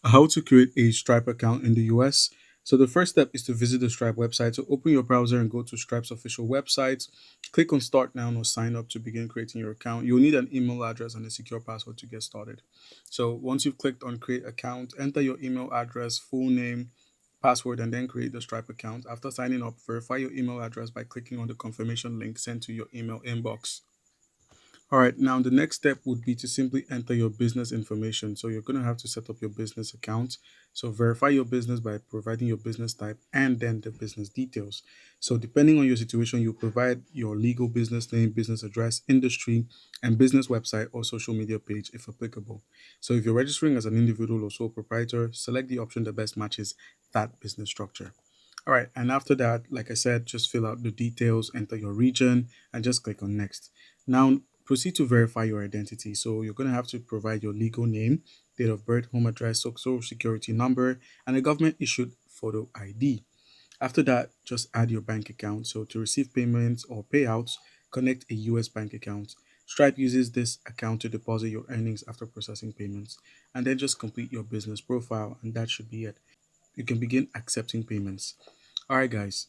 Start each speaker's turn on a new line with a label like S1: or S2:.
S1: How to create a Stripe account in the US. So the first step is to visit the Stripe website. So open your browser and go to Stripe's official website. Click on Start Now or Sign Up to begin creating your account. You'll need an email address and a secure password to get started. So once you've clicked on Create Account, enter your email address, full name, password, and then create the Stripe account. After signing up, verify your email address by clicking on the confirmation link sent to your email inbox. All right, now the next step would be to simply enter your business information. So you're going to have to set up your business account. So verify your business by providing your business type and then the business details. So depending on your situation, you provide your legal business name, business address, industry, and business website or social media page if applicable. So if you're registering as an individual or sole proprietor, select the option that best matches that business structure. All right, and after that, like I said, just fill out the details, enter your region, and just click on next. Now, proceed to verify your identity. So, you're going to have to provide your legal name, date of birth, home address, social security number, and a government issued photo ID. After that, just add your bank account. So, to receive payments or payouts, connect a US bank account. Stripe uses this account to deposit your earnings after processing payments. And then just complete your business profile, and that should be it. You can begin accepting payments. All right, guys.